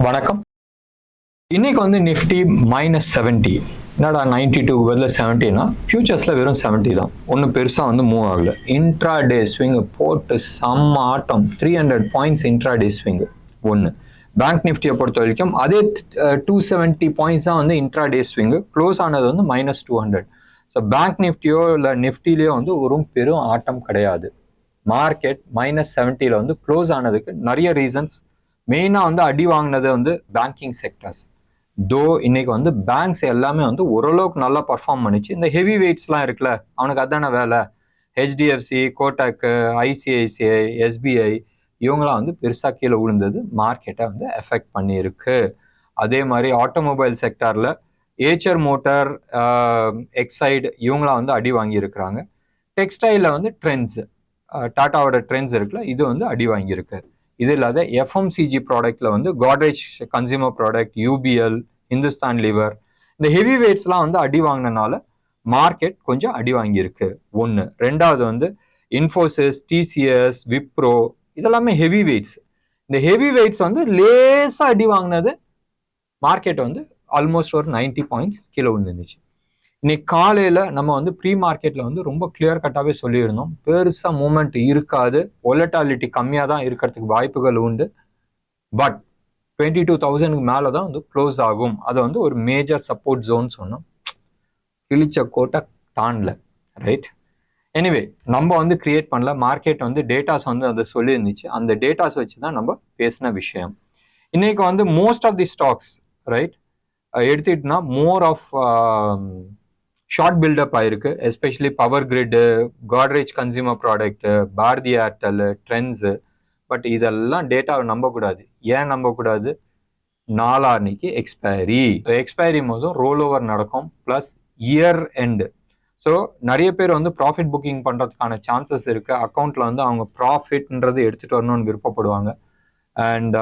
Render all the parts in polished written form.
வணக்கம். இன்னைக்கு வந்து நிஃப்டி -70. என்னடா 92 பதில் 70னா ஃபியூச்சர்ஸில் வெறும் 70 தான். ஒன்றும் பெருசாக வந்து மூவ் ஆகலை. இன்ட்ரா டே ஸ்விங் போட்டு செம்ம ஆட்டம். 300 பாயிண்ட்ஸ் இன்ட்ரா டே ஸ்விங் ஒன்று. பேங்க் நிஃப்டியை பொறுத்த வரைக்கும் அதே 270 பாயிண்ட்ஸ் தான் வந்து இன்ட்ரா டே ஸ்விங். க்ளோஸ் ஆனது வந்து -200. ஸோ பேங்க் நிஃப்டியோ இல்லை நிஃப்டிலேயோ வந்து ஒரு பெரும் ஆட்டம் கிடையாது. மார்க்கெட் -70 வந்து க்ளோஸ் ஆனதுக்கு நிறைய ரீசன்ஸ். மெயினாக வந்து அடி வாங்கினது வந்து பேங்கிங் செக்டர்ஸ். இன்னைக்கு வந்து பேங்க்ஸ் எல்லாமே வந்து ஓரளவுக்கு நல்லா பர்ஃபார்ம் பண்ணிச்சு. இந்த ஹெவி வெயிட்ஸ்லாம் இருக்குல்ல, அவனுக்கு அதான வேலை. ஹெச்டிஎஃப்சி, கோட்டக், ஐசிஐசிஐ, எஸ்பிஐ இவங்களாம் வந்து பெருசாக கீழே விழுந்தது மார்க்கெட்டை வந்து எஃபெக்ட் பண்ணியிருக்கு. அதே மாதிரி ஆட்டோமொபைல் செக்டாரில் ஏச்சர் மோட்டார், எக்ஸைடு இவங்களாம் வந்து அடி வாங்கியிருக்கிறாங்க. டெக்ஸ்டைலில் வந்து ட்ரெண்ட்ஸ், டாட்டாவோட ட்ரெண்ட்ஸ் இருக்குல்ல, இது வந்து அடி வாங்கியிருக்கு. இது இல்லாத எஃப்எம்சிஜி ப்ராடக்ட்ல வந்து Godrej consumer product, UPL, Hindustan liver, இந்த ஹெவி வெயிட்ஸ்லாம் வந்து அடி வாங்கினால மார்க்கெட் கொஞ்சம் அடி வாங்கியிருக்கு. ஒன்று. ரெண்டாவது வந்து இன்ஃபோசிஸ், டிசிஎஸ், விப்ரோ இதெல்லாமே ஹெவி வெயிட்ஸ். இந்த ஹெவி வெயிட்ஸ் வந்து லேசாக அடி வாங்கினது மார்க்கெட் வந்து ஆல்மோஸ்ட் ஒரு 90 பாயிண்ட்ஸ் கீழே விழுந்துருந்துச்சு. இன்னைக்கு காலையில் நம்ம வந்து ப்ரீ மார்க்கெட்டில் வந்து ரொம்ப கிளியர் கட்டாகவே சொல்லியிருந்தோம், பெருசாக மூமெண்ட் இருக்காது, வொலட்டாலிட்டி கம்மியாக தான் இருக்கிறதுக்கு வாய்ப்புகள் உண்டு. பட் 22,000க்கு மேலே தான் வந்து க்ளோஸ் ஆகும். அதை வந்து ஒரு மேஜர் சப்போர்ட் ஜோன் சொன்னோம். கிழிச்ச கோட்டை தாண்டல, ரைட்? எனிவே, நம்ம வந்து கிரியேட் பண்ணல. மார்க்கெட் வந்து டேட்டாஸ் வந்து அதை சொல்லியிருந்துச்சு. அந்த டேட்டாஸ் வச்சு தான் நம்ம பேசின விஷயம். இன்னைக்கு வந்து most of the stocks, right, எடுத்துக்கிட்டோம்னா மோர் ஆஃப் ஷார்ட் பில்டப் ஆயிருக்கு. Especially power grid, Godrej consumer product, Bharti Airtel, Trent. But இதெல்லாம் டேட்டாவை நம்பக்கூடாது. ஏன் நம்பக்கூடாது? நாளான்னைக்கு எக்ஸ்பைரி போதும் ரோல் ஓவர் நடக்கும், ப்ளஸ் இயர் எண்டு. ஸோ நிறைய பேர் வந்து ப்ராஃபிட் புக்கிங் பண்ணுறதுக்கான சான்சஸ் இருக்கு. அக்கௌண்ட்ல வந்து அவங்க ப்ராஃபிட்ன்றது எடுத்துட்டு வரணும்னு விருப்பப்படுவாங்க. அண்ட்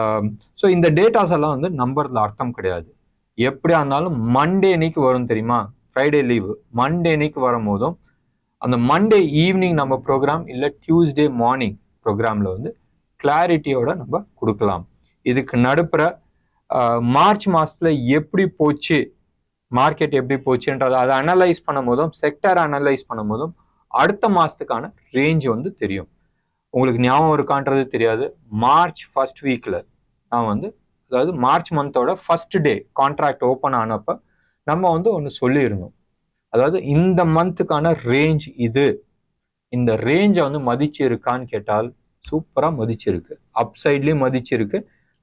ஸோ இந்த டேட்டாஸ் எல்லாம் வந்து நம்புறதுல அர்த்தம் கிடையாது. எப்படியா இருந்தாலும் மண்டே அன்னைக்கு வரும் தெரியுமா? Friday leave. மண்டே அன்னைக்கு வரும்போதும் அந்த மண்டே ஈவினிங் நம்ம ப்ரோக்ராம் இல்லை டியூஸ்டே மார்னிங் ப்ரோக்ராமில் வந்து கிளாரிட்டியோட நம்ம கொடுக்கலாம். இதுக்கு நடுப்புற மார்ச் மாதத்தில் எப்படி போச்சு, மார்க்கெட் எப்படி போச்சுன்றதை அதை அனலைஸ் பண்ணும் போதும், செக்டர் அனலைஸ் பண்ணும் போதும் அடுத்த மாதத்துக்கான ரேஞ்ச் வந்து தெரியும். உங்களுக்கு ஞாபகம் இருக்கான்றது தெரியாது, மார்ச் ஃபர்ஸ்ட் வீக்கில் நான் வந்து, அதாவது மார்ச் மந்தோட ஃபர்ஸ்ட் டே கான்ட்ராக்ட் ஓப்பன் ஆனப்போ நம்ம வந்து ஒன்று சொல்லியிருந்தோம். அதாவது இந்த மந்த்துக்கான ரேஞ்ச் இது, இந்த ரேஞ்சை வந்து மதிச்சு இருக்கான்னு கேட்டால் சூப்பராக மதிச்சிருக்கு. அப் சைட்லேயும் மதிச்சிருக்கு,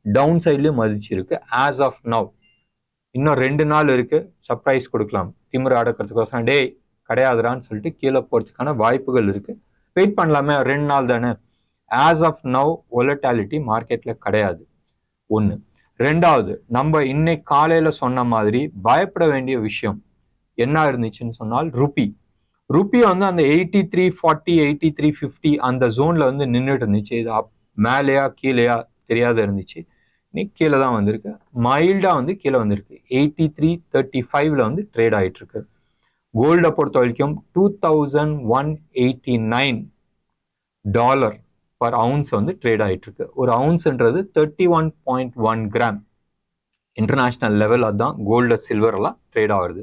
டவுன் சைட்லேயும் மதிச்சிருக்கு. ஆஸ் ஆஃப் நவ் இன்னும் 2 நாள் இருக்கு, சர்ப்ரைஸ் கொடுக்கலாம். திமிரு அடக்கிறதுக்கோசரம் டே கிடையாதுடான்னு சொல்லிட்டு கீழே போகிறதுக்கான வாய்ப்புகள் இருக்கு. வெயிட் பண்ணலாமே, 2 நாள் தானே. ஆஸ் ஆஃப் நவ் வொலட்டாலிட்டி மார்க்கெட்டில் கிடையாது. ஒன்று. ரெண்டாவது, நம்ம இன்னைக்கு காலையில சொன்ன மாதிரி பயப்பட வேண்டிய விஷயம் என்ன இருந்துச்சுன்னு சொன்னால் ருப்பி வந்து அந்த 83.40, 83.50 அந்த ஜோன்ல வந்து நின்றுட்டு இருந்துச்சு. இது மேலேயா கீழேயா தெரியாத இருந்துச்சு. இன்னைக்கு கீழே தான் வந்திருக்கு, மைல்டா வந்து கீழே வந்திருக்கு. 83.35ல வந்து ட்ரேட் ஆயிட்டு இருக்கு. கோல்டை பொறுத்த வரைக்கும் $2,189 பர் அவுன்ஸ் வந்து ட்ரேட் ஆயிட்டு இருக்கு. ஒரு அவுன்ஸ்ன்றது 31.1 கிராம். இன்டர்நேஷனல் லெவல் அதுதான் கோல்டு, சில்வர் எல்லாம் ட்ரேட் ஆகுது.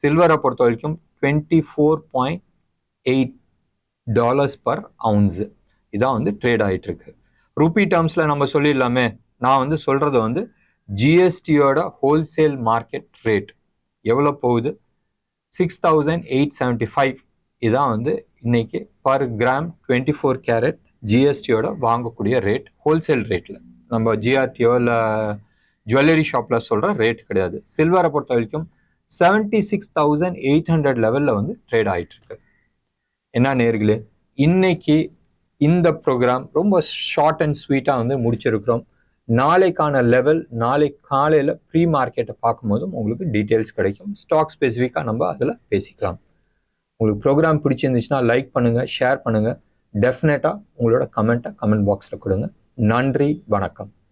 சில்வரை பொறுத்த வரைக்கும் $24.8 பர் அவுன்ஸ் இதான் வந்து ட்ரேட் ஆயிட்டு இருக்கு. ருப்பி டேர்ம்ஸ்ல நம்ம சொல்லிடலாமே. நான் வந்து சொல்றது வந்து ஜிஎஸ்டியோட ஹோல்சேல் மார்க்கெட் ரேட் எவ்வளோ போகுது? 6,875 இதான் வந்து இன்னைக்கு பர் கிராம் 24 கேரட் ஜிஎஸ்டியோட வாங்கக்கூடிய ரேட், ஹோல்சேல் ரேட்ல. நம்ம ஜிஆர்டியோ இல்லை ஜுவல்லரி ஷாப்ல சொல்ற ரேட் கிடையாது. சில்வரை பொறுத்த வரைக்கும் 76,800 லெவல்ல வந்து ட்ரேட் ஆயிட்டு இருக்கு. என்ன நேர்களே, இன்னைக்கு இந்த ப்ரோக்ராம் ரொம்ப ஷார்ட் அண்ட் ஸ்வீட்டா வந்து முடிச்சிருக்கிறோம். நாளைக்கான லெவல் நாளை காலையில ப்ரீ மார்க்கெட்டை பார்க்கும்போதும் உங்களுக்கு டீட்டெயில்ஸ் கிடைக்கும். ஸ்டாக் ஸ்பெசிஃபிக்கா நம்ம அதில் பேசிக்கலாம். உங்களுக்கு ப்ரோக்ராம் பிடிச்சிருந்துச்சுன்னா லைக் பண்ணுங்க, ஷேர் பண்ணுங்க. டெஃபினட்டா உங்களோட கமெண்ட் பாக்ஸ்ல கொடுங்க. நன்றி, வணக்கம்.